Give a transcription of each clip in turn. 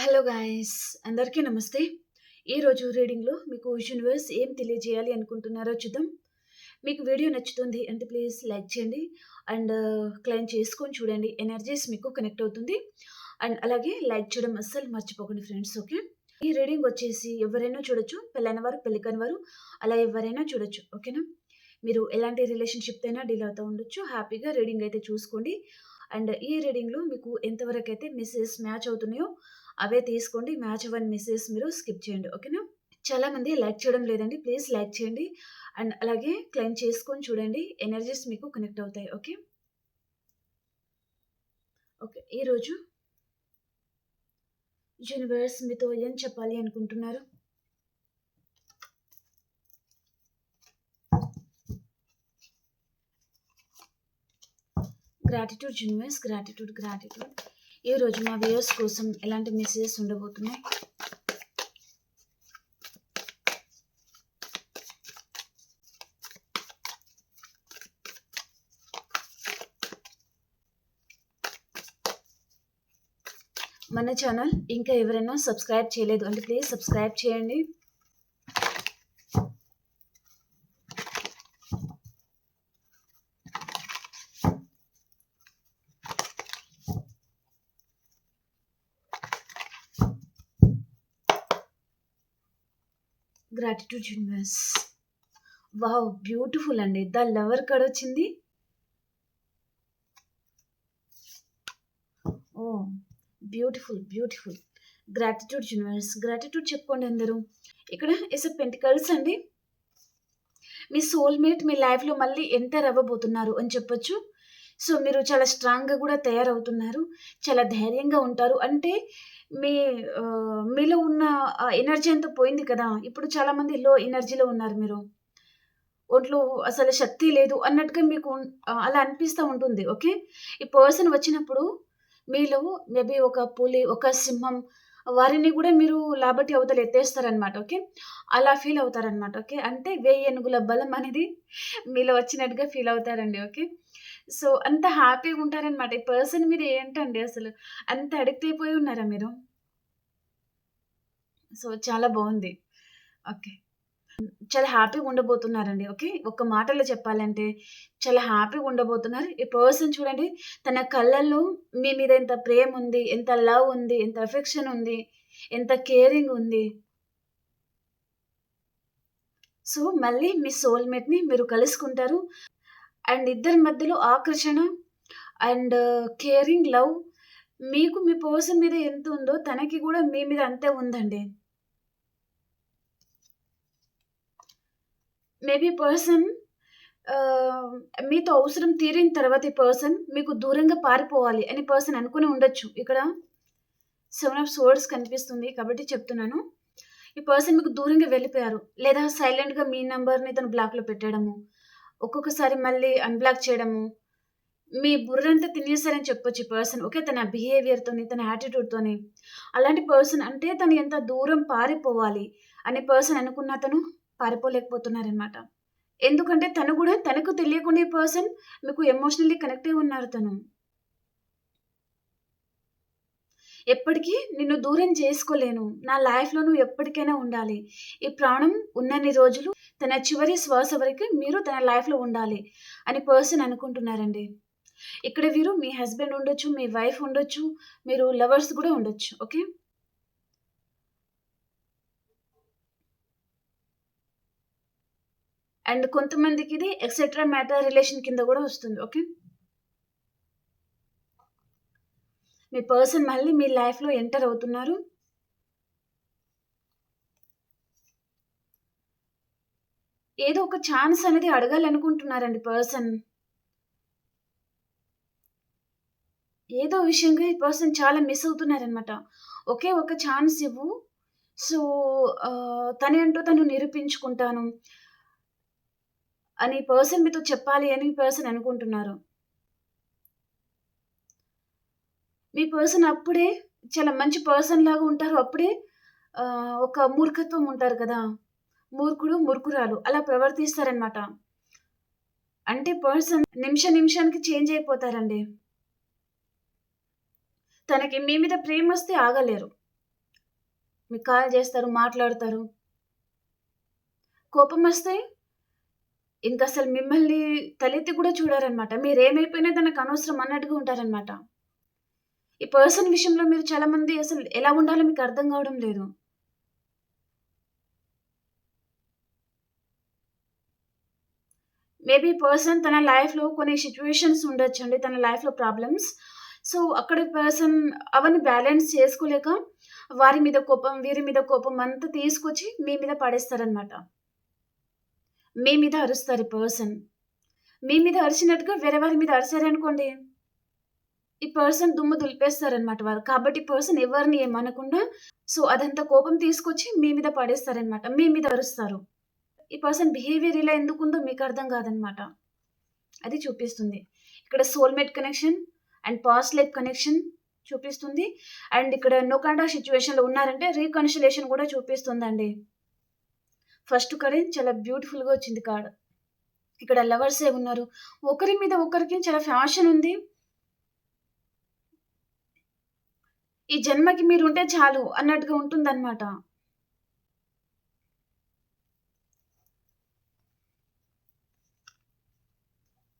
Hello guys, అందరికీ నమస్తే. ఈరోజు రీడింగ్లో మీకు యూనివర్స్ ఏం తెలియజేయాలి అనుకుంటున్నారో చూద్దాం. మీకు వీడియో నచ్చుతుంది అంటే ప్లీజ్ లైక్ చేయండి అండ్ క్లైమ్ చేసుకొని చూడండి. ఎనర్జీస్ మీకు కనెక్ట్ అవుతుంది అండ్ అలాగే లైక్ చేయడం అస్సలు మర్చిపోకండి ఫ్రెండ్స్. ఓకే, ఈ రీడింగ్ వచ్చేసి ఎవరైనా చూడొచ్చు, పెళ్ళైన వారు పెళ్లి కాని వారు అలా ఎవరైనా చూడొచ్చు. ఓకేనా, మీరు ఎలాంటి రిలేషన్షిప్ అయినా డీల్ అవుతూ ఉండొచ్చు. హ్యాపీగా రీడింగ్ అయితే చూసుకోండి. అండ్ ఈ రీడింగ్లో మీకు ఎంతవరకు అయితే మెసేజెస్ మ్యాచ్ అవుతున్నాయో అవే తీసుకోండి. మ్యాచ్ అవ్వని మెసేజెస్ మీరు స్కిప్ చేయండి. ఓకేనా, చాలామంది లైక్ చేయడం లేదండి, ప్లీజ్ లైక్ చేయండి అండ్ అలాగే క్లైమ్ చేసుకొని చూడండి. ఎనర్జీస్ మీకు కనెక్ట్ అవుతాయి. ఓకే ఓకే ఈరోజు యూనివర్స్ మీతో ఏం చెప్పాలి అనుకుంటున్నారు? Gratitude universe, gratitude. ఈరోజు మా వ్యూయర్స్ కోసం ఎలాంటి మెసేజెస్ ఉండబోతున్నాయి? మన ఛానల్ ఇంకా ఎవరైనా సబ్స్క్రైబ్ చేయలేదు అంటే ప్లీజ్ సబ్స్క్రైబ్ చేయండి. గ్రాటిట్యూడ్ యూనివర్స్, వావ్ బ్యూటిఫుల్ అండి. ద లవర్ కార్డ్ వచ్చింది. ఓ బ్యూటిఫుల్. గ్రాటిట్యూడ్ యూనివర్స్, గ్రాటిట్యూడ్ చెప్పుకోండి అందరూ. ఇక్కడ ఇస్ పెంటికల్స్ అండి. మీ సోల్మేట్ మీ లైఫ్లో మళ్ళీ ఎంటర్ అవ్వబోతున్నారు అని చెప్పొచ్చు. సో మీరు చాలా స్ట్రాంగ్గా కూడా తయారవుతున్నారు, చాలా ధైర్యంగా ఉంటారు. అంటే మీ మీలో ఉన్న ఎనర్జీ అంతా పోయింది కదా. ఇప్పుడు చాలామంది లో ఎనర్జీలో ఉన్నారు. మీరు ఒంట్లో అసలు శక్తి లేదు అన్నట్టుగా మీకు అలా అనిపిస్తూ ఉంటుంది. ఓకే, ఈ పర్సన్ వచ్చినప్పుడు మీలో మేబీ ఒక పులి, ఒక సింహం వారిని కూడా మీరు లాబట్టి అవతల ఎత్తేస్తారనమాట. ఓకే, అలా ఫీల్ అవుతారనమాట. ఓకే, అంటే 1000 ఏనుగుల బలం అనేది మీలో వచ్చినట్టుగా ఫీల్ అవుతారండి. ఓకే, సో అంత హ్యాపీగా ఉంటారనమాట. ఈ పర్సన్ మీరు ఏంటండి అసలు అంత అడిక్ట్ అయిపోయి ఉన్నారా మీరు? సో చాలా బాగుంది. ఓకే, చాలా హ్యాపీగా ఉండబోతున్నారండి. ఓకే, ఒక్క మాటలో చెప్పాలంటే చాలా హ్యాపీగా ఉండబోతున్నారు. ఈ పర్సన్ చూడండి, తన కళ్ళల్లో మీ మీద ఎంత ప్రేమ ఉంది, ఎంత లవ్ ఉంది, ఎంత అఫెక్షన్ ఉంది, ఎంత కేరింగ్ ఉంది. సో మళ్ళీ మీ సోల్మేట్ని మీరు కలుసుకుంటారు అండ్ ఇద్దరి మధ్యలో ఆకర్షణ అండ్ కేరింగ్ లవ్ మీకు మీ పర్సన్ మీద ఎంత ఉందో తనకి కూడా మీ మీద అంతే ఉందండి. మేబీ పర్సన్ మీతో అవసరం తీరిన తర్వాత ఈ పర్సన్ మీకు దూరంగా పారిపోవాలి అని పర్సన్ అనుకుని ఉండొచ్చు. ఇక్కడ 7 ఆఫ్ సోర్డ్స్ కనిపిస్తుంది కాబట్టి చెప్తున్నాను. ఈ పర్సన్ మీకు దూరంగా వెళ్ళిపోయారు, లేదా సైలెంట్గా మీ నెంబర్ని తను బ్లాక్లో పెట్టడము, ఒక్కొక్కసారి మళ్ళీ అన్బ్లాక్ చేయడము, మీ బుర్రంతా తినేసారని చెప్పొచ్చు ఈ పర్సన్. ఓకే, తన బిహేవియర్తోని, తన యాటిట్యూడ్తోని. అలాంటి పర్సన్ అంటే తను ఎంత దూరం పారిపోవాలి అనే పర్సన్ అనుకున్న తను పారిపోలేకపోతున్నారనమాట. ఎందుకంటే తను కూడా తనకు తెలియకుండా ఈ పర్సన్ మీకు ఎమోషనల్లీ కనెక్ట్ అయి ఉన్నారు. తను ఎప్పటికీ నిన్ను దూరం చేసుకోలేను, నా లైఫ్లో నువ్వు ఎప్పటికైనా ఉండాలి, ఈ ప్రాణం ఉన్నన్ని రోజులు తన చివరి శ్వాస వరకు మీరు తన లైఫ్లో ఉండాలి అని పర్సన్ అనుకుంటున్నారండి. ఇక్కడ వీరు మీ హస్బెండ్ ఉండొచ్చు, మీ వైఫ్ ఉండొచ్చు, మీరు లవర్స్ కూడా ఉండొచ్చు. ఓకే, అండ్ కొంతమందికి ఇది ఎక్సెట్రా మ్యాటర్ రిలేషన్ కింద కూడా వస్తుంది. ఓకే, మీ పర్సన్ మళ్ళీ మీ లైఫ్లో ఎంటర్ అవుతున్నారు. ఏదో ఒక ఛాన్స్ అనేది అడగాలనుకుంటున్నారండి పర్సన్. ఏదో విషయంగా ఈ పర్సన్ చాలా మిస్ అవుతున్నారనమాట. ఒకే ఒక ఛాన్స్ ఇవ్వు, సో తనే అంటూ తను నిరూపించుకుంటాను అని పర్సన్ మీతో చెప్పాలి అని పర్సన్ అనుకుంటున్నారు. మీ పర్సన్ అప్పుడే చాలా మంచి పర్సన్ లాగా ఉంటారు. అప్పుడే ఒక మూర్ఖత్వం ఉంటారు కదా, మూర్ఖుడు, మూర్ఖురాలు అలా ప్రవర్తిస్తారనమాట. అంటే పర్సన్ నిమిషానికి చేంజ్ అయిపోతారండి. తనకి మీ మీద ప్రేమొస్తే ఆగలేరు. మీకు కాల్ చేస్తారు, మాట్లాడతారు. కోపమొస్తే ఇంకసలు మిమ్మల్ని తలెత్తి కూడా చూడరనమాట. మీరేమైపోయినా తనకనవసరం అన్నట్టుగా ఉంటారనమాట. ఈ పర్సన్ విషయంలో మీరు చాలామంది అసలు ఎలా ఉండాలో మీకు అర్థం కావడం లేదు. మేబీ పర్సన్ తన లైఫ్‌లో కొన్ని సిట్యుయేషన్స్ ఉండొచ్చండి. తన లైఫ్‌లో ప్రాబ్లమ్స్. సో, అక్కడ పర్సన్ అవన్నీ బ్యాలెన్స్ చేసుకోలేక వారి మీద కోపం, వీరి మీద కోపం అంతా తీసుకొచ్చి మీ మీద పడేస్తారనమాట. మీ మీద అరుస్తారు ఈ పర్సన్. మీ మీద అరిచినట్టుగా వేరే వారి మీద అరిసారనుకోండి, ఈ పర్సన్ దుమ్ము దులిపేస్తారనమాట వారు. కాబట్టి ఈ పర్సన్ ఎవరిని ఏమనకుండా సో, అదంతా కోపం తీసుకొచ్చి మీ మీద పడేస్తారనమాట. మీ మీద అరుస్తారు. ఈ పర్సన్ బిహేవియర్ ఇలా ఎందుకుందో మీకు అర్థం కాదనమాట. అది చూపిస్తుంది. ఇక్కడ soulmate connection and past life connection చూపిస్తుంది. అండ్ ఇక్కడ నో కాంటాక్ట్ సిట్యుయేషన్‌లో ఉన్నారంటే రీకన్సిలియేషన్ కూడా చూపిస్తుందండి. ఫస్ట్ కార్డే చాలా బ్యూటిఫుల్‌గా వచ్చింది కార్డ్. ఇక్కడ లవర్సే ఉన్నారు. ఒకరి మీద ఒకరికి చాలా ఫ్యాషన్ ఉంది. ఈ జన్మకి మీరుంటే చాలు అన్నట్టుగా ఉంటుందన్నమాట.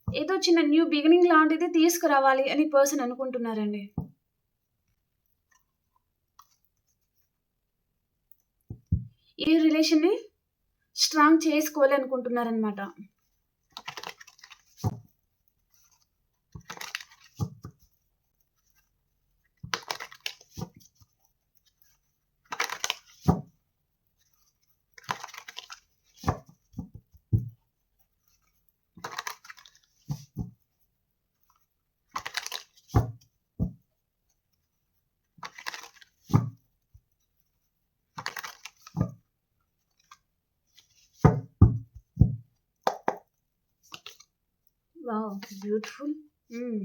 ఏదో చిన్న న్యూ బిగినింగ్ లాంటిది తీసుకురావాలి అని పర్సన్ అనుకుంటున్నారండి. ఈ రిలేషన్‌ని స్ట్రాంగ్ చేసుకోవాలి అనుకుంటున్నారన్నమాట. వావ్! బ్యూటిఫుల్. హ్మ్.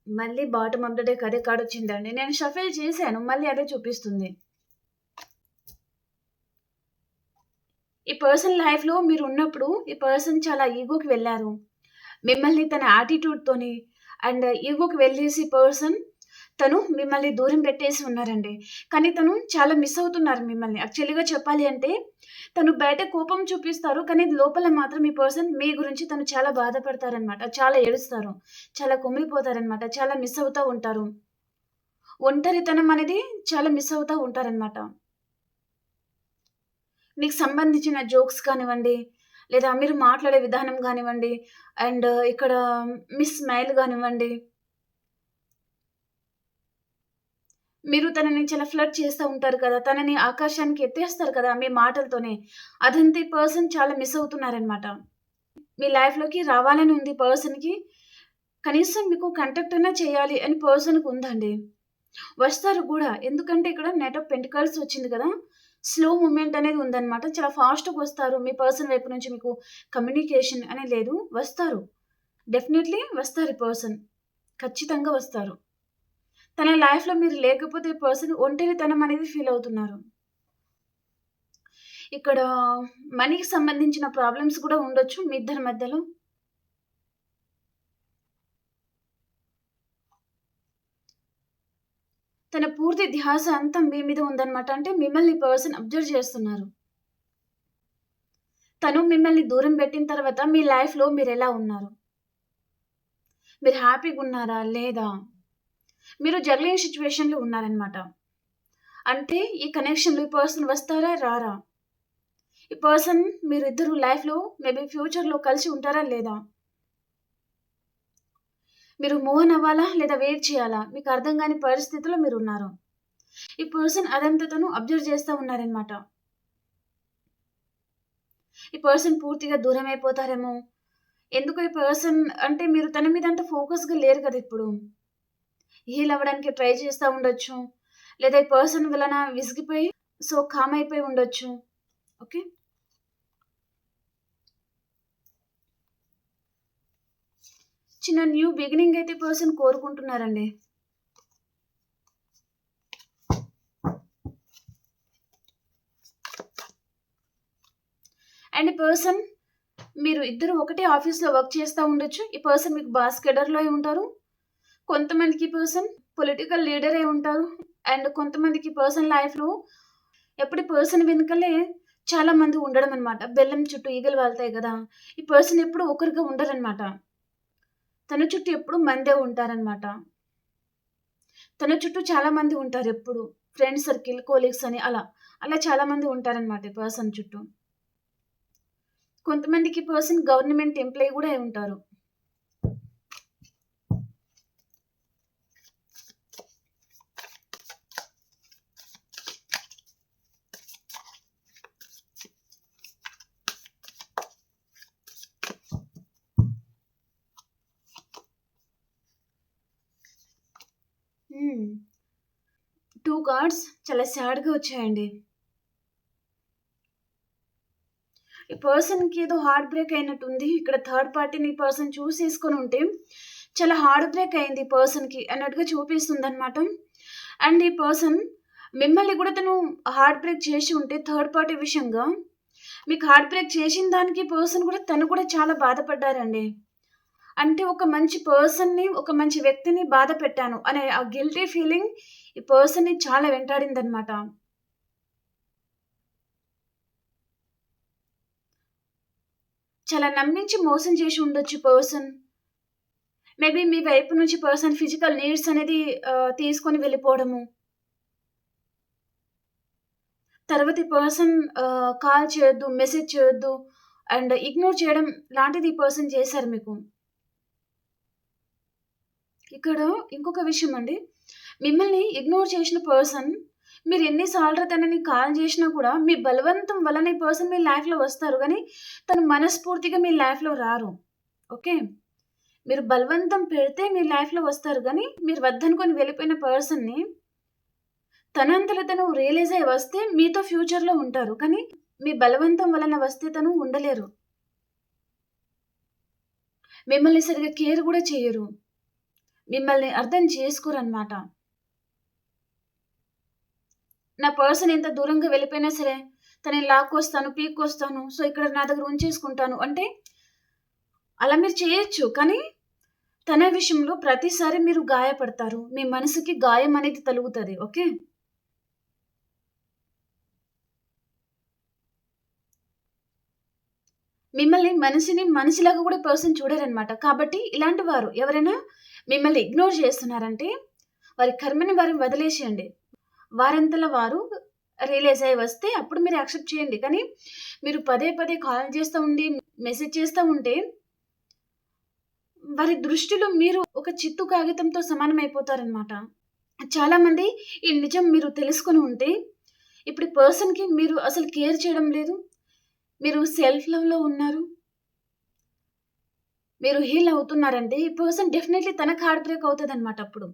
మళ్ళీ బాటమ్ ఆఫ్ ద డెక్ అదే కార్డ్ వచ్చిందండి. నేను షఫిల్ చేశాను. మళ్ళీ అదే చూపిస్తుంది. ఈ పర్సన్ లైఫ్‌లో మీరున్నప్పుడు ఈ పర్సన్ చాలా ఈగోకి వెళ్లారు. మిమ్మల్ని తన యాటిట్యూడ్‌తోని అండ్ ఈగోకి వెళ్ళేసి పర్సన్ తను మిమ్మల్ని దూరం పెట్టేసి ఉన్నారండి. కానీ తను చాలా మిస్ అవుతున్నారు మిమ్మల్ని. యాక్చువల్‌గా చెప్పాలి అంటే తను బయట కోపం చూపిస్తారు. కానీ లోపల మాత్రం ఈ పర్సన్ మీ గురించి తను చాలా బాధపడతారనమాట. చాలా ఏడుస్తారు. చాలా కుమిలిపోతారనమాట. చాలా మిస్ అవుతా ఉంటారు. ఒంటరితనం అనేది చాలా మిస్ అవుతా ఉంటారనమాట. మీకు సంబంధించిన జోక్స్ కానివ్వండి, లేదా మీరు మాట్లాడే విధానం గానివ్వండి, అండ్ ఇక్కడ మీ స్మైల్ గానివ్వండి, మీరు తనని చాలా ఫ్లర్ట్ చేస్తా ఉంటారు కదా! తనని ఆకాశానికి ఎత్తేస్తారు కదా! మీ మాటలతోనే. అదంతా ఈ పర్సన్ చాలా మిస్ అవుతున్నారనమాట. మీ లైఫ్‌లోకి రావాలని ఉంది పర్సన్‌కి. కనీసం మీకు కాంటాక్ట్ అన్నా చేయాలి అని పర్సన్‌కి ఉందండి. వస్తారు గూడా. ఎందుకంటే ఇక్కడ నైట్ ఆఫ్ పెంటికల్స్ వచ్చింది కదా! స్లో మూవ్‌మెంట్ అనేది ఉందనమాట. చాలా ఫాస్ట్‌గా వస్తారు. మీ పర్సన్ వైపు నుంచి మీకు కమ్యూనికేషన్ అనేది లేదు. వస్తారు. డెఫినైట్‌లీ వస్తారు ఈ పర్సన్. ఖచ్చితంగా వస్తారు. తన లైఫ్‌లో మీరు లేకపోతే ఈ పర్సన్ ఒంటరితనం అనేది ఫీల్ అవుతున్నారు. ఇక్కడ మనీకి సంబంధించిన ప్రాబ్లమ్స్ కూడా ఉండొచ్చు మీ ఇద్దరి మధ్యలో. తన పూర్తి ధ్యాస అంతా మీ మీద ఉందన్నమాట. అంటే మిమ్మల్ని ఈ పర్సన్ అబ్జర్వ్ చేస్తున్నారు. తను మిమ్మల్ని దూరం పెట్టిన తర్వాత మీ లైఫ్‌లో మీరెలా ఉన్నారు? మీరు హ్యాపీగున్నారా? లేదా? మీరు జర్లింగ్ సిట్యుయేషన్‌లో ఉన్నారన్నమాట. అంటే ఈ కనెక్షన్‌లో ఈ పర్సన్ వస్తారా? రారా? ఈ పర్సన్ మీరిద్దరు లైఫ్‌లో మేబీ ఫ్యూచర్‌లో కలిసి ఉంటారా? లేదా? మీరు మూవ్ ఆన్ అవ్వాలా? లేదా వెయిట్ చేయాలా? మీకు అర్థం గాని పరిస్థితిలో మీరున్నారు. ఈ పర్సన్ అదంతా తను అబ్జర్వ్ చేస్తా ఉన్నారన్నమాట. ఈ పర్సన్ పూర్తిగా దూరమైపోతారేమో! ఎందుకో ఈ పర్సన్ అంటే మీరు తన మీద అంత ఫోకస్‌గా లేరు కదా ఇప్పుడు. హీల్ అవ్వడానికి ట్రై చేస్తా ఉండొచ్చు. లేదా ఈ పర్సన్ వలన విసిగిపోయి సో, కామ్ అయిపోయి ఉండొచ్చు. ఓకే. చిన్న న్యూ బిగినింగ్ అయితే పర్సన్ కోరుకుంటున్నారండి. అండ్ ఈ పర్సన్ మీరు ఇద్దరు ఒకటే ఆఫీస్‌లో వర్క్ చేస్తా ఉండొచ్చు. ఈ పర్సన్ మీకు బాస్ కేడర్‌లో అయి ఉంటారు. కొంతమందికి ఈ పర్సన్ పొలిటికల్ లీడర్ అయి ఉంటారు. అండ్ కొంతమందికి పర్సన్ లైఫ్‌లో ఎప్పుడు పర్సన్ వెనకాలే చాలా మంది ఉండడం అనమాట. బెల్లం చుట్టూ ఈగలు వాలుతాయి గదా! ఈ పర్సన్ ఎప్పుడు ఒకరిగా ఉండరనమాట. తన చుట్టూ ఎప్పుడు మందే ఉంటారనమాట. తన చుట్టూ చాలా మంది ఉంటారెప్పుడు. ఫ్రెండ్ సర్కిల్, కొలీగ్స్ అని అలా. అలా చాలా మంది ఉంటారనమాట ఈ పర్సన్ చుట్టూ. కొంతమందికి పర్సన్ గవర్నమెంట్ ఎంప్లాయీ గూడా అయి ఉంటారు. హ్మ్. 2 కార్డ్స్ చాలా సాడ్‌గా వచ్చాయండి. ఈ పర్సన్‌కి ఏదో హార్ట్ బ్రేక్ అయినట్టుంది. ఇక్కడ థర్డ్ పార్టీని ఈ పర్సన్ చూసేసుకొనుంటే, చాలా హార్ట్ బ్రేక్ అయింది ఈ పర్సన్‌కి అన్నట్టుగా చూపిస్తుందనమాట. అండ్ ఈ పర్సన్ మిమ్మల్ని గూడా తను హార్ట్ బ్రేక్ చేసి ఉంటే థర్డ్ పార్టీ విషయంగా, మీకు హార్ట్ బ్రేక్ చేసిన దానికి పర్సన్ గూడా తను కూడా చాలా బాధపడ్డారండి. అంటే ఒక మంచి పర్సన్‌ని, ఒక మంచి వ్యక్తిని బాధ పెట్టాను అనే ఆ గిల్టీ ఫీలింగ్ ఈ పర్సన్‌ని చాలా వెంటాడిందనమాట. చాలా నమ్మించి మోసం చేసి ఉండొచ్చు పర్సన్. మేబీ మీ వైపు నుంచి పర్సన్ ఫిజికల్ నీడ్స్ అనేది తీసుకొని వెళ్ళిపోవడము. తర్వాత ఈ పర్సన్ కాల్ చేయొద్దు, మెసేజ్ చేయొద్దు అండ్ ఇగ్నోర్ చేయడం లాంటిది ఈ పర్సన్ చేశారు మీకు. ఇక్కడ ఇంకొక విషయం అండి. మిమ్మల్ని ఇగ్నోర్ చేసిన పర్సన్ మీరు ఎన్ని సార్లు తనని కాల్ చేషినా కూడా మీ బలవంతం వలన ఈ పర్సన్ మీ లైఫ్‌లో వస్తారు గానీ, తను మనస్ఫూర్తిగా మీ లైఫ్‌లో రారు. ఓకే. మీరు బలవంతం పెడితే మీ లైఫ్‌లో వస్తారు గానీ, మీరు వద్దనుకొని వెళ్ళిపోయిన పర్సన్‌ని తనంతట తను రియలైజ్ అయ్యి వస్తే మీతో ఫ్యూచర్‌లో ఉంటారు. కానీ, మీ బలవంతం వలన వస్తే తను ఉండలేరు. మిమ్మల్ని సరిగ్గా కేర్ గూడా చెయ్యరు. మిమ్మల్ని అర్థం చేసుకోరనమాట. నా పర్సన్ ఎంత దూరంగా వెళ్ళిపోయినా సరే, తనని లాక్కొస్తాను, పీక్కొస్తాను. సో, ఇక్కడ నా దగ్గర ఉంచేసుకుంటాను. అంటే, అలా మీరు చేయొచ్చు. కానీ, తన విషయంలో ప్రతిసారి మీరు గాయపడతారు. మీ మనసుకి గాయం అనేది తలుగుతది. ఓకే. మిమ్మల్ని మనిషిని మనిషిలాగా గూడా పర్సన్ చూడరనమాట. కాబట్టి ఇలాంటి వారు ఎవరైనా మిమ్మల్ని ఇగ్నోర్ చేస్తున్నారంటే, వారి కర్మని వారు వదిలేసేయండి. వారంతల వారు రియలైజ్ అయ్యి వస్తే అప్పుడు మీరు యాక్సెప్ట్ చేయండి. కానీ మీరు పదే పదే కాల్ చేస్తా ఉండి, మెసేజ్ చేస్తా ఉంటే వారి దృష్టిలో మీరు ఒక చిత్తు కాగితంతో సమానమైపోతారనమాట. చాలామంది ఈ నిజం మీరు తెలుసుకొని ఉంటే, ఇప్పుడు ఈ పర్సన్‌కి మీరు అసలు కేర్ చేయడం లేదు. మీరు సెల్ఫ్ లవ్‌లో ఉన్నారు. మీరు హీల్ అవుతున్నారంటే, ఈ పర్సన్ డెఫినైట్‌లీ తనకి హార్ట్ బ్రేక్ అవుతదనమాట అప్పుడు.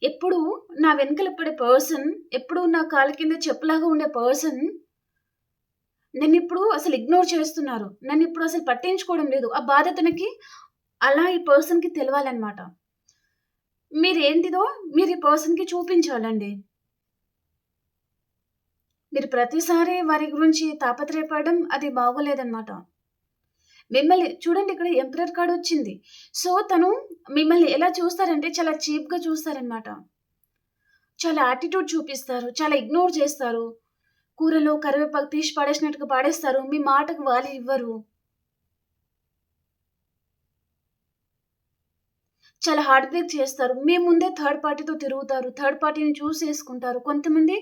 ఎప్పుడు నా వెనకాల పడే పర్సన్, ఎప్పుడు నా కాళ్ళ కింద చెప్పులాగా ఉండే పర్సన్ నన్నిప్పుడు అసలు ఇగ్నోర్ చేస్తున్నారు. నన్నిప్పుడు అసలు పట్టించుకోవడం లేదు. ఆ బాధ తనకి అలా ఈ పర్సన్‌కి తెలవాలనమాట. మీరేంటిదో మీరు ఈ పర్సన్‌కి చూపించాలండి. మీరు ప్రతిసారి వారి గురించి తాపత్రయపడడం అది బాగోలేదనమాట. మిమ్మల్ని చూడండి ఇక్కడ ఎంపరర్ కార్డొచ్చింది. సో, తను మిమ్మల్ని ఎలా చూస్తారంటే చాలా చీప్‌గా చూస్తారనమాట. చాలా యాటిట్యూడ్ చూపిస్తారు. చాలా ఇగ్నోర్ చేస్తారు. కూరలో కరివేపాకు తీసి పడేసినట్టుగా పడేస్తారు. మీ మాటకు వాల్యూ ఇవ్వరు. చాలా హార్ట్ బ్రేక్ చేస్తారు. మీ ముందే థర్డ్ పార్టీతో తిరుగుతారు. థర్డ్ పార్టీని చూజ్ చేసుకుంటారు. కొంతమంది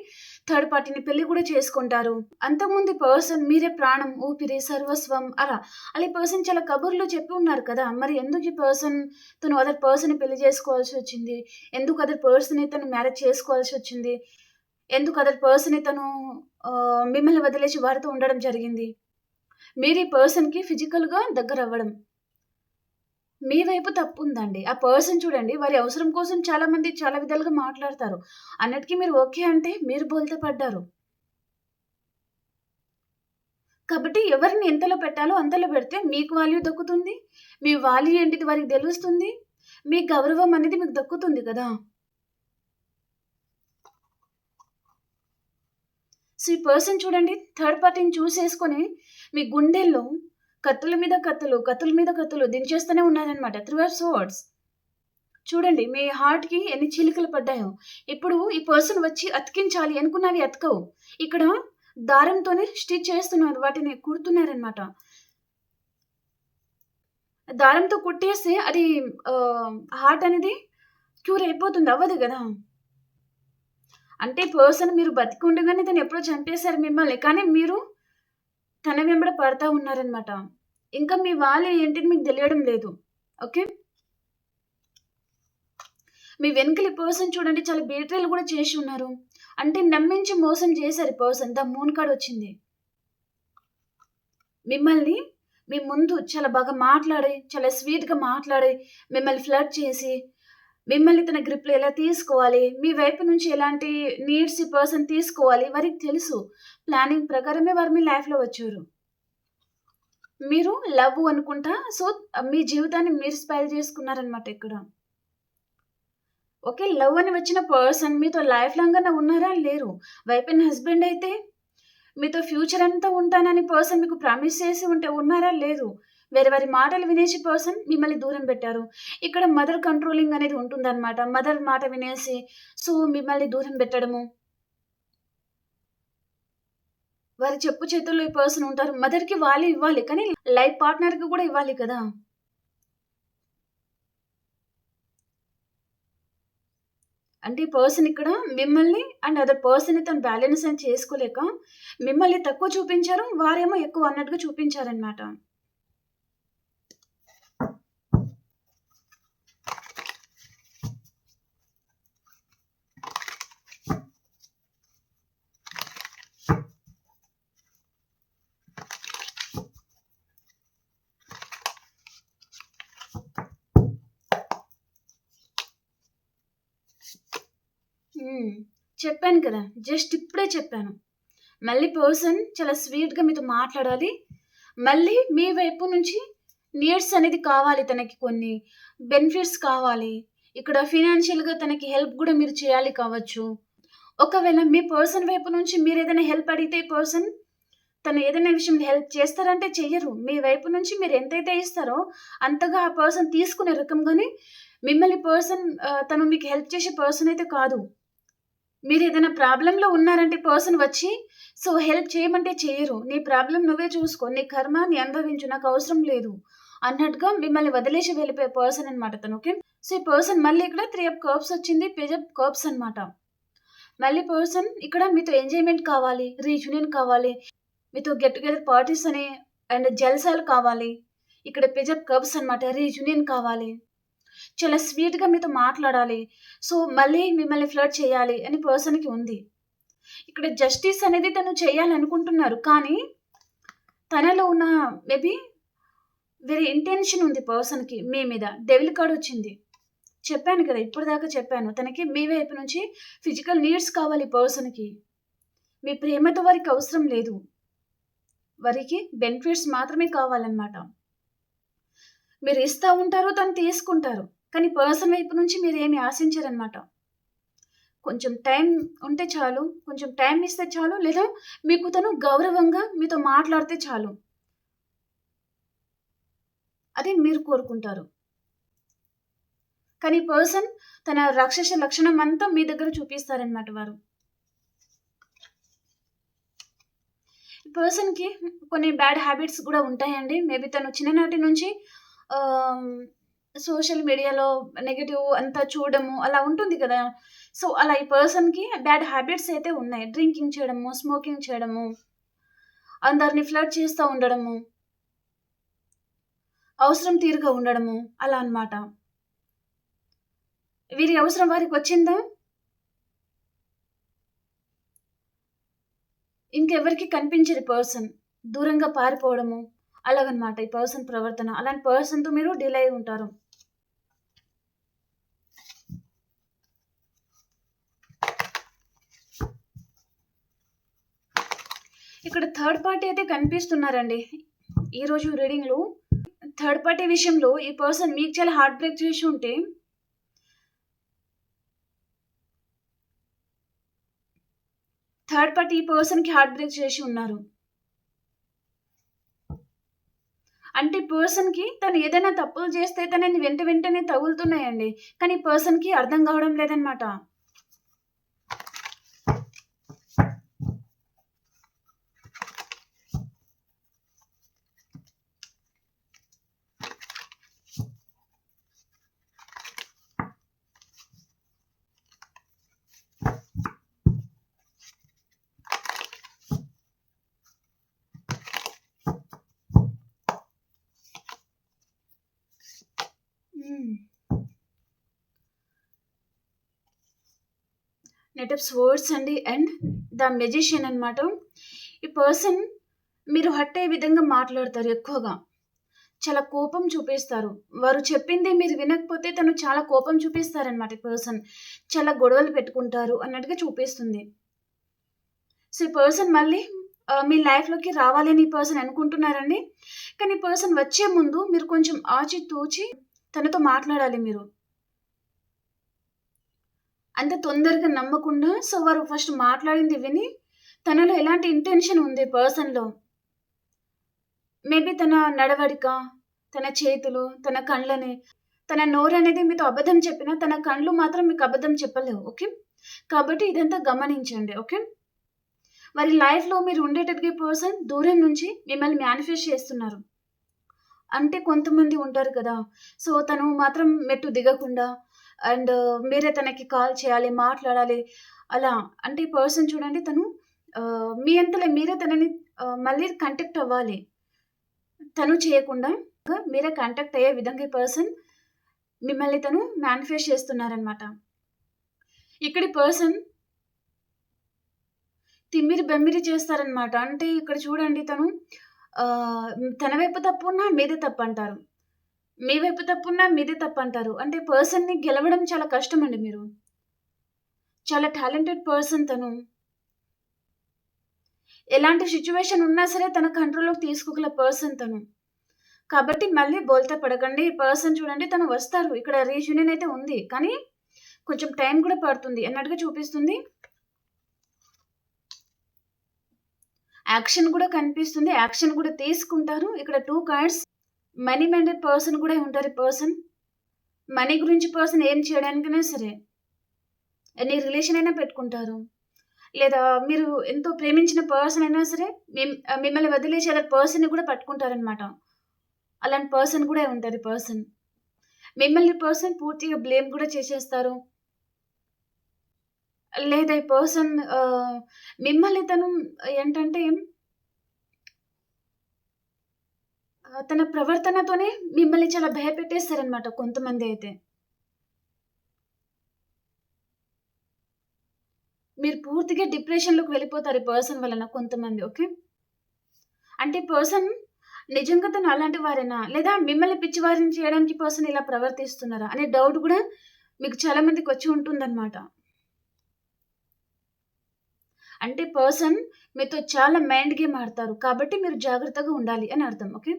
థర్డ్ పార్టీని పెళ్లి కూడా చేసుకుంటారు. అంతకుముందు పర్సన్ మీరే ప్రాణం, ఊపిరి, సర్వస్వం అలా. అలా ఈ పర్సన్ చాలా కబుర్లు చెప్పి ఉన్నారు కదా! మరి ఎందుకు ఈ పర్సన్ తను అదర్ పర్సన్‌ని పెళ్లి చేసుకోవాల్సొచ్చింది? ఎందుకు అదర్ పర్సన్‌ని తను మ్యారేజ్ చేసుకోవాల్సొచ్చింది? ఎందుకు అదర్ పర్సన్‌ని తను మిమ్మల్ని వదిలేసి వారితో ఉండడం జరిగింది? మీరు ఈ పర్సన్‌కి ఫిజికల్‌గా దగ్గరవ్వడం. మీ వైపు తప్పుందండి. ఆ పర్సన్ చూడండి వారి అవసరం కోసం చాలా మంది చాలా విధాలుగా మాట్లాడతారు. అన్నిటికి మీరు ఓకే అంటే మీరు బోల్తా పడ్డారు. కాబట్టి ఎవరిని ఎంతలో పెట్టాలో అంతలో పెడితే మీకు వాల్యూ దక్కుతుంది. మీ వాల్యూ ఏంటిది వారికి తెలుస్తుంది. మీ గౌరవం అనేది మీకు దక్కుతుంది కదా! సో, ఈ పర్సన్ చూడండి థర్డ్ పార్టీని చూసేసుకొని మీ గుండెల్లో కత్తుల మీద కత్తులు, కత్తుల మీద కత్తులు దించేస్తూనే ఉన్నారనమాట. Three of swords. చూడండి మీ హార్ట్‌కి ఎన్ని చీలికలు పడ్డాయో. ఇప్పుడు ఈ పర్సన్ వచ్చి అతికించాలి అనుకున్నవి అతకవు. ఇక్కడ దారంతోనే స్టిచ్ చేస్తున్నారు. వాటిని కుడుతున్నారనమాట. దారంతో కుట్టేస్తే అది హార్ట్ అనేది క్యూర్ అయిపోతుంది. అవ్వదు గదా! అంటే పర్సన్ మీరు బతికుండగానే తను ఎప్పుడో చంపేసారు మిమ్మల్ని. కానీ మీరు తన వెంబడ పడతా ఉన్నారనమాట. ఇంకా మీ వాళ్ళు ఏంటిది మీకు తెలియడం లేదు. ఓకే. మీ వెనకాల ఈ పర్సన్ చూడండి చాలా బీట్రేలు గూడా చేసి ఉన్నారు. అంటే నమ్మించి మోసం చేశారు ఈ పర్సన్. ద మూన్ కార్డ్ వచ్చింది. మిమ్మల్ని మీ ముందు చాలా బాగా మాట్లాడి, చాలా స్వీట్‌గా మాట్లాడి, మిమ్మల్ని ఫ్లర్ట్ చేసి, మిమ్మల్ని తన గ్రిప్‌లో ఎలా తీసుకోవాలి, మీ వైపు నుంచి ఎలాంటి నీడ్స్ ఈ పర్సన్ తీసుకోవాలి వారికి తెలుసు. ప్లానింగ్ ప్రకారమే వారు మీ లైఫ్‌లో వచ్చారు. మీరు లవ్ అనుకుంటా. సో, మీ జీవితాన్ని మీరు స్పాయిల్ చేసుకున్నారనమాట ఇక్కడ. ఓకే. లవ్ అని వచ్చిన పర్సన్ మీతో లైఫ్ లాంగ్ అన్నా ఉన్నారా? లేరు. వైఫ్ అండ్ హస్బెండ్ అయితే మీతో ఫ్యూచర్ అంతా ఉంటానని పర్సన్ మీకు ప్రామిస్ చేసి ఉంటే ఉన్నారా? లేదు. వేరే వారి మాటలు వినేసి పర్సన్ మిమ్మల్ని దూరం పెట్టారు. ఇక్కడ మదర్ కంట్రోలింగ్ అనేది ఉంటుందనమాట. మదర్ మాట వినేసి సో, మిమ్మల్ని దూరం పెట్టడము. వారి చెప్పు చేతుల్లో ఈ పర్సన్ ఉంటారు. మదర్‌కి వాళ్ళే ఇవ్వాలి. కానీ లైఫ్ పార్ట్నర్‌కి కూడా ఇవ్వాలి కదా! అంటే ఈ పర్సన్ ఇక్కడ మిమ్మల్ని అండ్ అదర్ పర్సన్‌ని తను బ్యాలెన్స్ అని చేసుకోలేక మిమ్మల్ని తక్కువ చూపించారు. వారేమో ఎక్కువ అన్నట్టుగా చూపించారనమాట. హ్మ్. చెప్పాను కదా! జస్ట్ ఇప్పుడే చెప్పాను. మళ్ళీ పర్సన్ చాలా స్వీట్‌గా మీతో మాట్లాడాలి. మళ్ళీ మీ వైపు నుంచి నీడ్స్ అనేది కావాలి తనకి కొన్ని. బెనిఫిట్స్ కావాలి. ఇక్కడ ఫినాన్షియల్‌గా తనకి హెల్ప్ గూడా మీరు చేయాలి కావచ్చు. ఒకవేళ మీ పర్సన్ వైపు నుంచి మీరేదైనా హెల్ప్ అడిగితే పర్సన్ తను ఏదైనా విషయంలో హెల్ప్ చేస్తారంటే చెయ్యరు. మీ వైపు నుంచి మీరు ఎంతైతే ఇస్తారో అంతగా ఆ పర్సన్ తీసుకునే రకం గాని మిమ్మల్ని తను మీకు హెల్ప్ చేసే పర్సన్ అయితే కాదు. మీరేదైనా ప్రాబ్లమ్‌లో ఉన్నారంటే పర్సన్ వచ్చి సో, హెల్ప్ చేయమంటే చెయ్యరు. నీ ప్రాబ్లమ్ నువ్వే చూసుకో. నీ కర్మ నీ అనుభవించు. నాకవసరం లేదు అన్నట్టుగా మిమ్మల్ని వదిలేసి వెళ్ళిపోయే పర్సన్ అనమాట తను. ఓకే. సో, ఈ పర్సన్ మళ్ళీ ఇక్కడ 3 ఆఫ్ కప్స్ వచ్చింది. పేజ్ ఆఫ్ కప్స్ అనమాట. మళ్ళీ పర్సన్ ఇక్కడ మీతో ఎంజాయ్‌మెంట్ కావాలి. రీయూనియన్ కావాలి. మీతో గెట్ టుగెదర్ పార్టీస్ అని అండ్ జల్సాలు కావాలి. ఇక్కడ పేజ్ ఆఫ్ కప్స్ అనమాట. రీయూనియన్ కావాలి. చాలా స్వీట్‌గా మీతో మాట్లాడాలి. సో, మళ్ళీ మిమ్మల్ని ఫ్లర్ట్ చేయాలి అని పర్సన్‌కి ఉంది. ఇక్కడ జస్టిస్ అనేది తను చేయాలనుకుంటున్నారు. కానీ తనలో ఉన్న మేబీ వేరే ఇంటెన్షన్ ఉంది పర్సన్‌కి మీ మీద. డెవిల్ కార్డ్ వచ్చింది. చెప్పాను కదా! ఇప్పటిదాకా చెప్పాను. తనకి మీ వైపు నుంచి ఫిజికల్ నీడ్స్ కావాలి పర్సన్‌కి. మీ ప్రేమతో వారికి అవసరం లేదు. వారికి బెనిఫిట్స్ మాత్రమే కావాలన్నమాట. మీరు ఇస్తా ఉంటారు. తను తీసుకుంటారు. కానీ పర్సన్ వైపు నుంచి మీరేమి ఆశించరనమాట. కొంచెం టైం ఉంటే చాలు. కొంచెం టైం ఇస్తే చాలు. లేదా మీకు తను గౌరవంగా మీతో మాట్లాడితే చాలు. అది మీరు కోరుకుంటారు. కానీ పర్సన్ తన రాక్షస లక్షణం అంతా మీ దగ్గర చూపిస్తారనమాట వారు. పర్సన్‌కి కొన్ని బ్యాడ్ హ్యాబిట్స్ గూడా ఉంటాయండి. మేబీ తను చిన్ననాటి నుంచి ఆహ్, సోషల్ మీడియాలో నెగెటివ్ అంతా చూడడము అలా ఉంటుంది కదా! సో, అలా ఈ పర్సన్‌కి బ్యాడ్ హ్యాబిట్స్ అయితే ఉన్నాయి. డ్రింకింగ్ చేయడము, స్మోకింగ్ చేయడము, అందరిని ఫ్లర్ట్ చేస్తా ఉండడము, అవసరం తీరుగా ఉండడము అలా అన్నమాట. వీరి అవసరం వారికొచ్చిందా? ఇంకెవరికీ కనిపించని పర్సన్. దూరంగా పారిపోవడము అలాగనమాట ఈ పర్సన్ ప్రవర్తన. అలాంటి పర్సన్‌తో మీరు డీల్ అయ్యి ఉంటారు. ఇక్కడ థర్డ్ పార్టీ అయితే కనిపిస్తున్నారండి. ఈరోజు రీడింగ్‌లో థర్డ్ పార్టీ విషయంలో ఈ పర్సన్ మీకు చాలా హార్ట్ బ్రేక్ చేసి ఉంటే థర్డ్ పార్టీ ఈ పర్సన్‌కి హార్ట్ బ్రేక్ చేసి ఉన్నారు. అంటే పర్సన్‌కి తను ఏదైనా తప్పులు చేస్తే తనని వెంటనే తగులుతున్నాయండి. కానీ పర్సన్‌కి అర్థం కావడం లేదనమాట. హ్మ్. నైట్ ఆఫ్ స్వర్డ్స్ అండి అండ్ ద మెజిషియన్ అనమాట. ఈ పర్సన్ మీరు హర్ట్ అయ్యే విధంగా మాట్లాడతారు ఎక్కువగా. చాలా కోపం చూపిస్తారు. వారు చెప్పింది మీరు వినకపోతే తను చాలా కోపం చూపిస్తారనమాట ఈ పర్సన్. చాలా గొడవలు పెట్టుకుంటారు అన్నట్టుగా చూపిస్తుంది. సో, ఈ పర్సన్ మళ్ళీ మీ లైఫ్‌లోకి రావాలని ఈ పర్సన్ అనుకుంటున్నారండి. కానీ ఈ పర్సన్ వచ్చే ముందు మీరు కొంచెం ఆచితూచి తనతో మాట్లాడాలి మీరు. అంత తొందరగా నమ్మకుండా సో, వారు ఫస్ట్ మాట్లాడింది విని తనలో ఎలాంటి ఇంటెన్షన్ ఉంది పర్సన్‌లో. మేబీ తన నడవడిక, తన చేతులు, తన కళ్ళని, తన నోరనేది మీతో అబద్ధం చెప్పినా, తన కళ్ళు మాత్రం మీకు అబద్ధం చెప్పలేవు. ఓకే. కాబట్టి ఇదంతా గమనించండి. ఓకే. వారి లైఫ్‌లో మీరు ఉండేటట్టుగా పర్సన్ దూరం నుంచి మిమ్మల్ని మేనిఫెస్ట్ చేస్తున్నారు. అంటే కొంతమంది ఉంటారు కదా! సో, తను మాత్రం మెట్టు దిగకుండా అండ్ మీరే తనకి కాల్ చేయాలి, మాట్లాడాలి. అలా అంటే ఈ పర్సన్ చూడండి తను మీ అంతలో మీరే తనని మళ్ళీ కాంటాక్ట్ అవ్వాలి. తను చేయకుండా మీరే కాంటాక్ట్ అయ్యే విధంగా ఈ పర్సన్ మిమ్మల్ని తను మేనిఫెస్ట్ చేస్తున్నారనమాట. ఇక్కడ ఈ పర్సన్ తిమ్మిరి బమ్మిరి చేస్తారనమాట. అంటే ఇక్కడ చూడండి తను ఆహ్, తన వైపు తప్పున్నా మీదే తప్పంటారు. మీ వైపు తప్పున్నా మీదే తప్పంటారు. అంటే పర్సన్‌ని గెలవడం చాలా కష్టమండి మీరు. చాలా టాలెంటెడ్ పర్సన్ తను. ఎలాంటి సిట్యుయేషన్ ఉన్నా సరే తన కంట్రోల్‌లోకి తీసుకోగల పర్సన్ తను. కాబట్టి మళ్ళీ బోల్తా పడకండి. ఈ పర్సన్ చూడండి తను వస్తారు. ఇక్కడ రీయూనియన్ అయితే ఉంది. కానీ కొంచెం టైం కూడా పడుతుంది అన్నట్టుగా చూపిస్తుంది. యాక్షన్ కూడా కనిపిస్తుంది. యాక్షన్ కూడా తీసుకుంటారు. ఇక్కడ 2 కార్డ్స్ మనీ మైండెడ్ పర్సన్ కూడా ఉంటారు ఈ పర్సన్. మనీ గురించి పర్సన్ ఏం చేయడానికైనా సరే ఎన్ని రిలేషన్ అయినా పెట్టుకుంటారు. లేదా మీరు ఎంతో ప్రేమించిన పర్సన్ అయినా సరే మిమ్మల్ని వదిలేసి అదర్ పర్సన్‌ని కూడా పట్టుకుంటారనమాట. అలాంటి పర్సన్ కూడా ఉంటారు ఈ పర్సన్. మిమ్మల్ని పర్సన్ పూర్తిగా బ్లేమ్ కూడా చేసేస్తారు. లేదా ఈ పర్సన్ మిమ్మల్ని తను ఏంటంటే తన ప్రవర్తనతోనే మిమ్మల్ని చాలా భయపెట్టేస్తారనమాట కొంతమంది అయితే. మీరు పూర్తిగా డిప్రెషన్‌లోకి వెళ్ళిపోతారు ఈ పర్సన్ వలన కొంతమంది. ఓకే. అంటే ఈ పర్సన్ నిజంగా తను అలాంటి వారేనా? లేదా మిమ్మల్ని పిచ్చివారిని చేయడానికి పర్సన్ ఇలా ప్రవర్తిస్తున్నారా? అనే డౌట్ కూడా మీకు చాలా మందికొచ్చి ఉంటుందనమాట. అంటే పర్సన్ మీతో చాలా మైండ్ గేమ్ ఆడతారు. కాబట్టి మీరు జాగ్రత్తగా ఉండాలి అని అర్థం. ఓకే.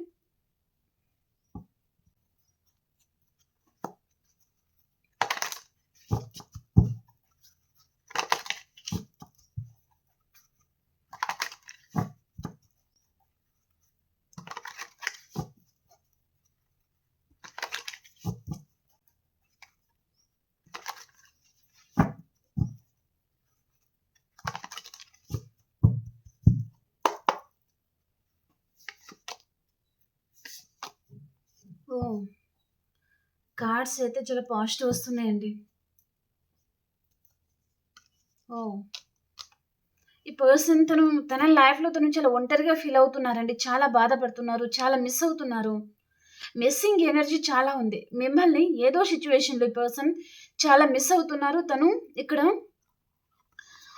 ఓహ్! కార్డ్స్ అయితే చాలా పాజిటివ్ వస్తున్నాయండి. ఓహ్! ఈ పర్సన్ తన లైఫ్‌లో తను చాలా ఒంటరిగా ఫీల్ అవుతున్నారండి. చాలా బాధపడుతున్నారు. చాలా మిస్ అవుతున్నారు. మిస్సింగ్ ఎనర్జీ చాలా ఉంది. మిమ్మల్ని ఏదో సిట్యుయేషన్‌లో ఈ పర్సన్ చాలా మిస్ అవుతున్నారు. తను ఇక్కడ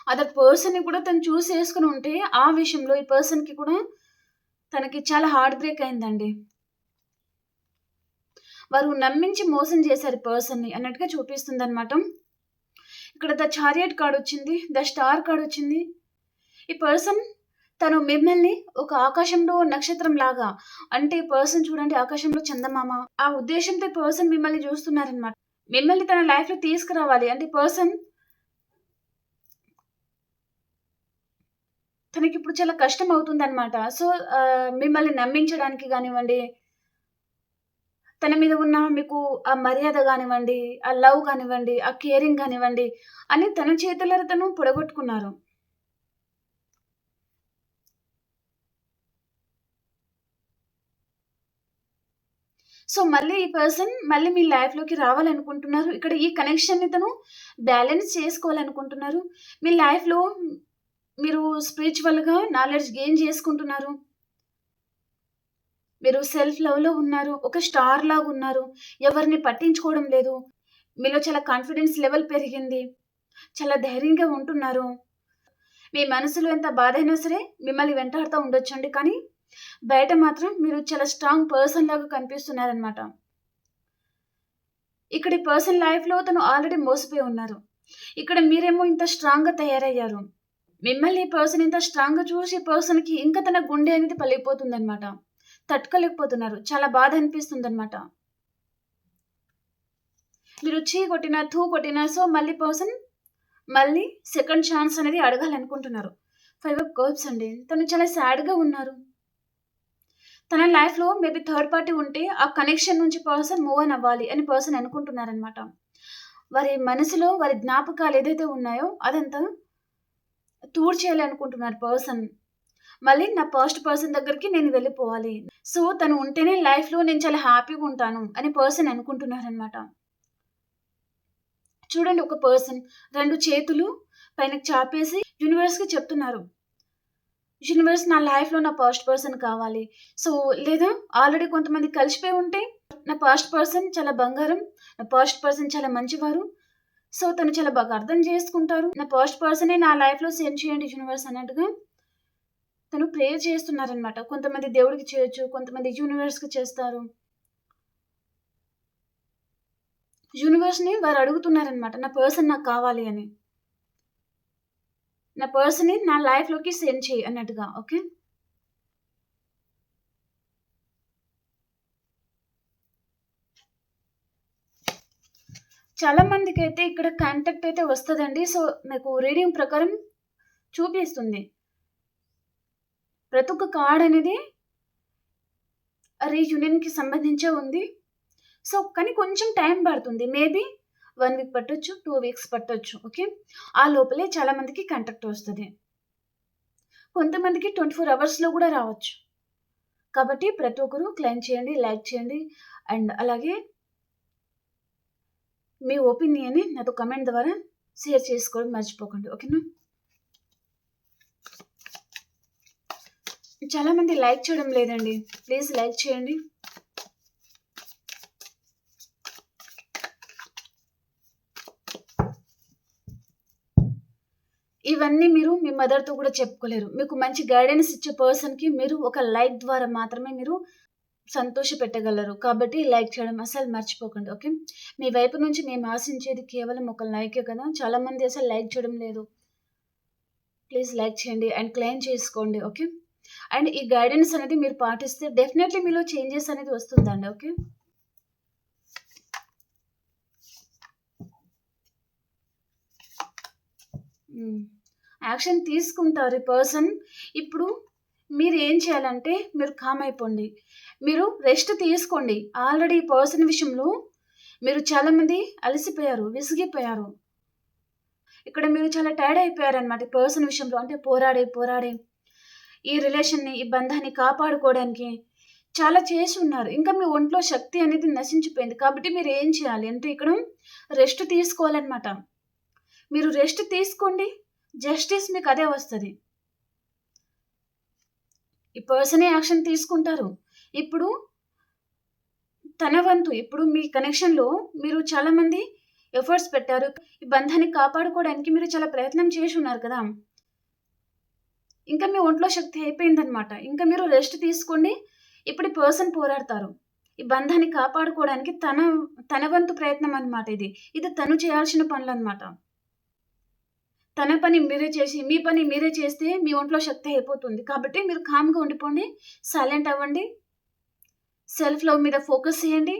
అదర్ పర్సన్‌ని కూడా తను చూజ్ చేసుకొని ఉంటే, ఆ విషయంలో ఈ పర్సన్‌కి కూడా తనకి చాలా హార్ట్ బ్రేక్ అయిందండి. వారు నమ్మించి మోసం చేశారు ఈ పర్సన్‌ని అన్నట్టుగా చూపిస్తుందనమాట. ఇక్కడ ద చారియట్ కార్డ్ వచ్చింది. ద స్టార్ కార్డ్ వచ్చింది. ఈ పర్సన్ తను మిమ్మల్ని ఒక ఆకాశంలో నక్షత్రంలాగా అంటే ఈ పర్సన్ చూడండి ఆకాశంలో చందమామ ఆ ఉద్దేశ్యంతో ఈ పర్సన్ మిమ్మల్ని చూస్తున్నారనమాట. మిమ్మల్ని తన లైఫ్‌లో తీసుకురావాలి. అంటే పర్సన్ తనకిప్పుడు చాలా కష్టం అవుతుందనమాట. సో, మిమ్మల్ని నమ్మించడానికి గానివ్వండి, తన మీద ఉన్న మీకు ఆ మర్యాద గానివ్వండి, ఆ లవ్ గానివ్వండి, ఆ కేరింగ్ గానివ్వండి, అన్నీ తన చేతులారా తను పొడగొట్టుకున్నారు. సో, మళ్ళీ ఈ పర్సన్ మళ్ళీ మీ లైఫ్‌లోకి రావాలనుకుంటున్నారు. ఇక్కడ ఈ కనెక్షన్‌ని తను బ్యాలెన్స్ చేసుకోవాలనుకుంటున్నారు. మీ లైఫ్‌లో మీరు స్పిరిచ్యువల్‌గా నాలెడ్జ్ గెయిన్ చేసుకుంటున్నారు. మీరు సెల్ఫ్ లవ్‌లో ఉన్నారు. ఒక స్టార్ లాగున్నారు. ఎవరిని పట్టించుకోవడం లేదు. మీలో చాలా కాన్ఫిడెన్స్ లెవెల్ పెరిగింది. చాలా ధైర్యంగా ఉంటున్నారు. మీ మనసులో ఎంత బాధైనా సరే మిమ్మల్ని వెంటాడుతా ఉండొచ్చండి. కానీ బయట మాత్రం మీరు చాలా స్ట్రాంగ్ పర్సన్ లాగా కనిపిస్తున్నారనమాట. ఇక్కడ ఈ పర్సన్ లైఫ్‌లో తను ఆల్రెడీ మోసపోయి ఉన్నారు. ఇక్కడ మీరేమో ఇంత స్ట్రాంగ్‌గా తయారయ్యారు. మిమ్మల్ని ఈ పర్సన్ ఇంత స్ట్రాంగ్‌గా చూసి ఈ పర్సన్‌కి ఇంకా తన గుండె అనేది పగిలిపోతుందనమాట. తట్టుకోలేకపోతున్నారు. చాలా బాధ అనిపిస్తుందనమాట. మీరు ఛీ కొట్టినా, థూ కొట్టినా సో మళ్ళీ పర్సన్ మళ్ళీ సెకండ్ ఛాన్స్ అనేది అడగాలనుకుంటున్నారు. 5 ఆఫ్ కప్స్ అండి. తను చాలా సాడ్‌గా ఉన్నారు. తన లైఫ్‌లో మేబీ థర్డ్ పార్టీ ఉంటే ఆ కనెక్షన్ నుంచి పర్సన్ మూవ్ ఆన్ అవ్వాలి అని పర్సన్ అనుకుంటున్నారనమాట. వారి మనసులో వారి జ్ఞాపకాలు ఏదైతే ఉన్నాయో అదంతా తూడ్చేయాలనుకుంటున్నారు పర్సన్. మళ్ళీ నా పాస్ట్ పర్సన్ దగ్గరికి నేను వెళ్ళిపోవాలి. సో, తను ఉంటేనే లైఫ్‌లో నేను చాలా హ్యాపీగా ఉంటాను అని పర్సన్ అనుకుంటున్నారనమాట. చూడండి ఒక పర్సన్ 2 చేతులు పైనకి చాపేసి యూనివర్స్‌కి చెప్తున్నారు. యూనివర్స్ నా లైఫ్‌లో నా పాస్ట్ పర్సన్ కావాలి. సో, లేదా ఆల్రెడీ కొంతమంది కలిసిపోయి ఉంటే నా పాస్ట్ పర్సన్ చాలా బంగారం. నా పాస్ట్ పర్సన్ చాలా మంచివారు. సో, తను చాలా బాగా అర్థం చేసుకుంటారు. నా పాస్ట్ పర్సనే నా లైఫ్‌లో సెండ్ చేయండి యూనివర్స్ అన్నట్టుగా తను ప్రేయర్ చేస్తున్నారనమాట. కొంతమంది దేవుడికి చేయొచ్చు. కొంతమంది యూనివర్స్‌కి చేస్తారు. యూనివర్స్‌ని వారు అడుగుతున్నారనమాట. నా పర్సన్ నాకు కావాలి అని. నా పర్సన్‌ని నా లైఫ్‌లోకి సెండ్ చెయ్యి అన్నట్టుగా. ఓకే. చాలా మందికైతే ఇక్కడ కాంటాక్ట్ అయితే వస్తదండి. సో, నాకు రీడింగ్ ప్రకారం చూపిస్తుంది. ప్రతి ఒక్క కార్డ్ అనేది రీయూనియన్‌కి సంబంధించే ఉంది. సో, కానీ కొంచెం టైం పడుతుంది. మేబీ 1 వీక్ పట్టొచ్చు, 2 వీక్స్ పట్టొచ్చు. ఓకే. ఆ లోపలే చాలా మందికి కాంటాక్ట్ వస్తది. కొంతమందికి 24 అవర్స్‌లో గూడా రావచ్చు. కాబట్టి ప్రతి ఒక్కరు క్లెయిమ్ చేయండి, లైక్ చేయండి అండ్ అలాగే మీ ఒపీనియన్‌ని నాతో కామెంట్ ద్వారా షేర్ చేసుకోవడం మర్చిపోకండి. ఓకేనా? చాలా మంది లైక్ చేయడం లేదండి. ప్లీజ్ లైక్ చేయండి. ఇవన్నీ మీరు మీ మదర్‌తో కూడా చెప్పుకోలేరు. మీకు మంచి గైడెన్స్ ఇచ్చే పర్సన్‌కి మీరు ఒక లైక్ ద్వారా మాత్రమే మీరు సంతోషపెట్టగలరు. కాబట్టి లైక్ చేయడం అస్సలు మర్చిపోకండి. ఓకే. మీ వైపు నుంచి మేము ఆశించేది కేవలం ఒక లైకే కదా! చాలామంది అసలు లైక్ చేయడం లేదు. ప్లీజ్ లైక్ చేయండి అండ్ క్లెయిమ్ చేసుకోండి. ఓకే. అండ్ ఈ గైడెన్స్ అనేది మీరు పాటిస్తే డెఫినెట్‌లీ మీలో చేంజెస్ అనేది వస్తుందండి. ఓకే. హ్మ్. యాక్షన్ తీసుకుంటారు ఈ పర్సన్. ఇప్పుడు మీరేం చేయాలంటే మీరు కామ్ అయిపోండి. మీరు రెస్ట్ తీసుకోండి. ఆల్రెడీ ఈ పర్సన్ విషయంలో మీరు చాలామంది అలసిపోయారు, విసిగిపోయారు. ఇక్కడ మీరు చాలా టైర్డ్ అయిపోయారనమాట ఈ పర్సన్ విషయంలో. అంటే పోరాడి ఈ రిలేషన్‌ని, ఈ బంధాన్ని కాపాడుకోవడానికి చాలా చేసి ఉన్నారు. ఇంకా మీ ఒంట్లో శక్తి అనేది నశించిపోయింది. కాబట్టి మీరేం చేయాలి అంటే ఇక్కడ రెస్ట్ తీసుకోవాలనమాట. మీరు రెస్ట్ తీసుకోండి. జస్టిస్ మీకు అదే వస్తది. ఈ పర్సనే యాక్షన్ తీసుకుంటారు. ఇప్పుడు తన వంతు ఇప్పుడు మీ కనెక్షన్‌లో మీరు చాలామంది ఎఫర్ట్స్ పెట్టారు. ఈ బంధాన్ని కాపాడుకోవడానికి మీరు చాలా ప్రయత్నం చేసున్నారు కదా! ఇంకా మీ ఒంట్లో శక్తి అయిపోయిందనమాట. ఇంకా మీరు రెస్ట్ తీసుకోండి. ఇప్పుడు ఈ పర్సన్ పోరాడతారు. ఈ బంధాన్ని కాపాడుకోవడానికి తన వంతు ప్రయత్నం అనమాట ఇది. ఇది తను చేయాల్సిన పనులనమాట. తన పని మీరే చేసి, మీ పని మీరే చేస్తే మీ ఒంట్లో శక్తి అయిపోతుంది. కాబట్టి మీరు కామ్‌గా ఉండిపోండి. సైలెంట్ అవ్వండి. సెల్ఫ్ లవ్ మీద ఫోకస్ చేయండి.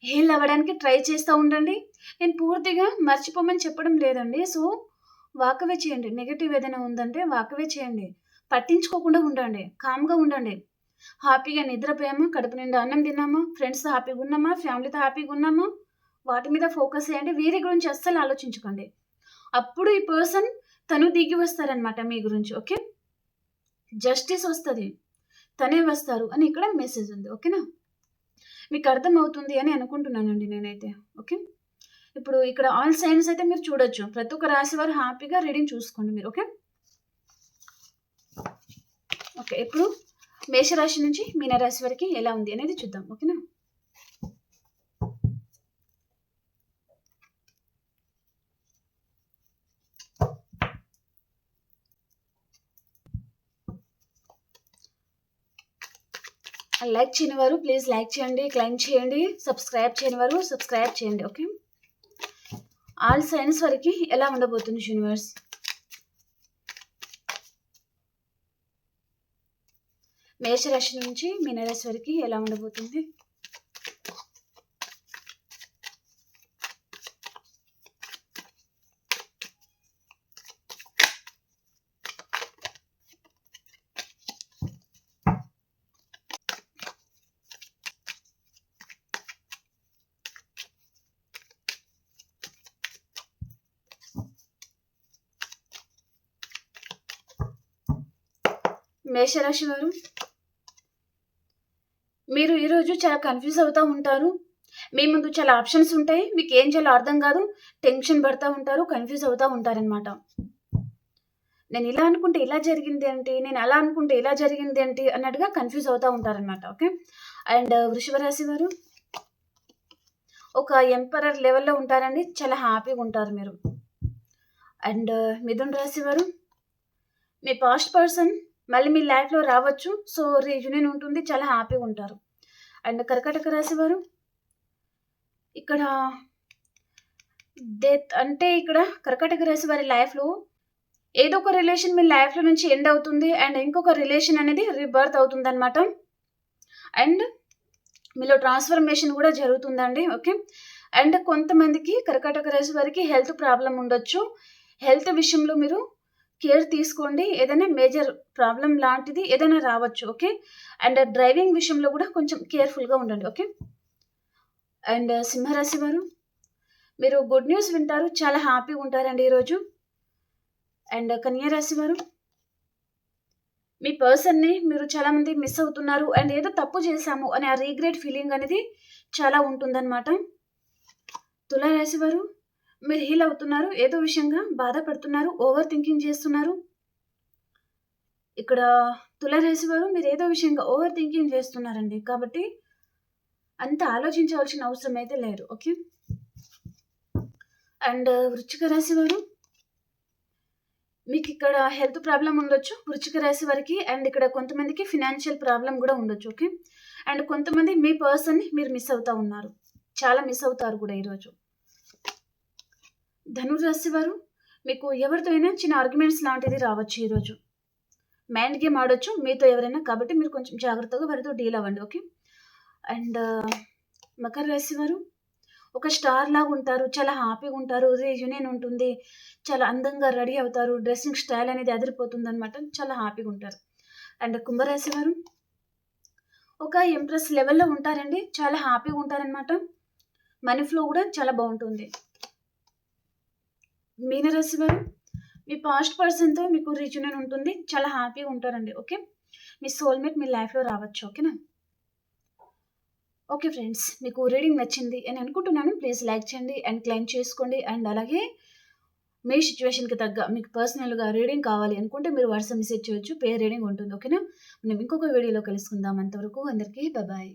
హీల్ అవ్వడానికి ట్రై చేస్తా ఉండండి. నేను పూర్తిగా మర్చిపోమని చెప్పడం లేదండి. సో, వాక్ అవే చేయండి. నెగెటివ్ ఏదైనా ఉందంటే వాక్ అవే చేయండి. పట్టించుకోకుండా ఉండండి. కామ్‌గా ఉండండి. హ్యాపీగా నిద్రపోయామా, కడుపు నిండా అన్నం తిన్నామా, ఫ్రెండ్స్‌తో హ్యాపీగా ఉన్నామా, ఫ్యామిలీతో హ్యాపీగా ఉన్నామా, వాటి మీద ఫోకస్ చేయండి. వీరి గురించి అస్సలు ఆలోచించకండి. అప్పుడు ఈ పర్సన్ తను దిగి వస్తారనమాట మీ గురించి. ఓకే. జస్టిస్ వస్తది. తనే వస్తారు అని ఇక్కడ మెసేజ్ ఉంది. ఓకేనా? మీకు అర్థమవుతుంది అని అనుకుంటున్నానండి నేనైతే. ఓకే. ఇప్పుడు ఇక్కడ ఆల్ సైన్స్ అయితే మీరు చూడొచ్చు. ప్రతి ఒక్క రాశి వారు హ్యాపీగా రీడింగ్ చూసుకోండి మీరు. ఓకే. ఓకే. ఇప్పుడు మేషరాశి నుంచి మీనరాశి వరకి ఎలా ఉంది అనేది చూద్దాం. ఓకేనా? లైక్ చేయని వారు ప్లీజ్ లైక్ చేయండి, క్లైమ్ చేయండి. సబ్స్క్రైబ్ చేయని వారు సబ్స్క్రైబ్ చేయండి. ఓకే. ఆల్ సైన్స్ వరకు ఎలా ఉండబోతుంది యూనివర్స్? మేషరాశి నుంచి మీనరాశి వరకు ఎలా ఉండబోతుంది? మేషరాశి వారు మీరు ఈరోజు చాలా కన్ఫ్యూజ్ అవుతూ ఉంటారు. మీ ముందు చాలా ఆప్షన్స్ ఉంటాయి. మీకు ఏం చేయాలో అర్థం కాదు. టెన్షన్ పడతా ఉంటారు. కన్ఫ్యూజ్ అవుతూ ఉంటారనమాట. నేను ఇలా అనుకుంటే ఇలా జరిగింది ఏంటి, నేను అలా అనుకుంటే ఇలా జరిగింది ఏంటి అన్నట్టుగా కన్ఫ్యూజ్ అవుతూ ఉంటారనమాట. ఓకే. అండ్ వృషభ రాశి వారు ఒక ఎంపరర్ లెవెల్లో ఉంటారండి. చాలా హ్యాపీగా ఉంటారు మీరు. అండ్ మిథున రాశి వారు మీ పాస్ట్ పర్సన్ మళ్ళీ మీ లైఫ్లో రావచ్చు. సో రీయూనియన్ ఉంటుంది. చాలా హ్యాపీగా ఉంటారు. అండ్ కర్కాటక రాశి వారు ఇక్కడ డెత్ అంటే ఇక్కడ కర్కాటక రాశి వారి లైఫ్లో ఏదో ఒక రిలేషన్ మీ లైఫ్లో నుంచి ఎండ్ అవుతుంది. అండ్ ఇంకొక రిలేషన్ అనేది రీబర్త్ అవుతుంది అనమాట. అండ్ మీలో ట్రాన్స్ఫర్మేషన్ కూడా జరుగుతుందండి. ఓకే. అండ్ కొంతమందికి కర్కాటక రాశి వారికి హెల్త్ ప్రాబ్లం ఉండొచ్చు. హెల్త్ విషయంలో మీరు కేర్ తీసుకోండి. ఏదైనా మేజర్ ప్రాబ్లం లాంటిది ఏదైనా రావచ్చు. ఓకే. అండ్ డ్రైవింగ్ విషయంలో కూడా కొంచెం కేర్ఫుల్గా ఉండండి. ఓకే. అండ్ సింహరాశి వారు మీరు గుడ్ న్యూస్ వింటారు. చాలా హ్యాపీగా ఉంటారండి ఈరోజు. అండ్ కన్యా రాశి వారు మీ పర్సన్ని మీరు చాలామంది మిస్ అవుతున్నారు. అండ్ ఏదో తప్పు చేశాము అని ఆ రీగ్రెట్ ఫీలింగ్ అనేది చాలా ఉంటుందన్నమాట. తులారాశి వారు మీరు హీల్ అవుతున్నారు. ఏదో విషయంగా బాధపడుతున్నారు. ఓవర్ థింకింగ్ చేస్తున్నారు. ఇక్కడ తులారాశి వారు మీరు ఏదో విషయంగా ఓవర్ థింకింగ్ చేస్తున్నారండి. కాబట్టి అంత ఆలోచించవలసిన అవసరం అయితే లేదు. ఓకే. అండ్ వృశ్చిక రాశి వారు మీకు ఇక్కడ హెల్త్ ప్రాబ్లం ఉండొచ్చు వృశ్చిక రాశి వారికి. అండ్ ఇక్కడ కొంతమందికి ఫినాన్షియల్ ప్రాబ్లం కూడా ఉండొచ్చు. ఓకే. అండ్ కొంతమంది మీ పర్సన్ని మీరు మిస్ అవుతూ ఉన్నారు. చాలా మిస్ అవుతారు కూడా ఈరోజు. ధనురాశి వారు మీకు ఎవరితో అయినా చిన్న ఆర్గ్యుమెంట్స్ లాంటిది రావచ్చు ఈరోజు. మైండ్ గేమ్ ఆడొచ్చు మీతో ఎవరైనా. కాబట్టి మీరు కొంచెం జాగ్రత్తగా వారితో డీల్ అవ్వండి. ఓకే. అండ్ మకర రాశి వారు ఒక స్టార్ లాగా ఉంటారు. చాలా హ్యాపీగా ఉంటారు. రీయూనియన్ ఉంటుంది. చాలా అందంగా రెడీ అవుతారు. డ్రెస్సింగ్ స్టైల్ అనేది అదిరిపోతుంది అనమాట. చాలా హ్యాపీగా ఉంటారు. అండ్ కుంభరాశి వారు ఒక ఎంప్రెస్ లెవెల్లో ఉంటారండి. చాలా హ్యాపీగా ఉంటారనమాట. మనీ ఫ్లో కూడా చాలా బాగుంటుంది. మీనరాశి వారు మీ పాస్ట్ పర్సన్తో మీకు రీయూనియన్ ఉంటుంది. చాలా హ్యాపీగా ఉంటారండి. ఓకే. మీ సోల్మేట్ మీ లైఫ్లో రావచ్చు. ఓకేనా? ఓకే ఫ్రెండ్స్, మీకు రీడింగ్ నచ్చింది అని అనుకుంటున్నాను. ప్లీజ్ లైక్ చేయండి అండ్ క్లైమ్ చేసుకోండి. అండ్ అలాగే మీ సిచ్యువేషన్కి తగ్గ మీకు పర్సనల్గా రీడింగ్ కావాలి అనుకుంటే మీరు వాట్సాప్ మెసేజ్ చేయొచ్చు. పే రీడింగ్ ఉంటుంది. ఓకేనా? మనం ఇంకొక వీడియోలో కలుసుకుందాం. అంతవరకు అందరికీ బాయ్.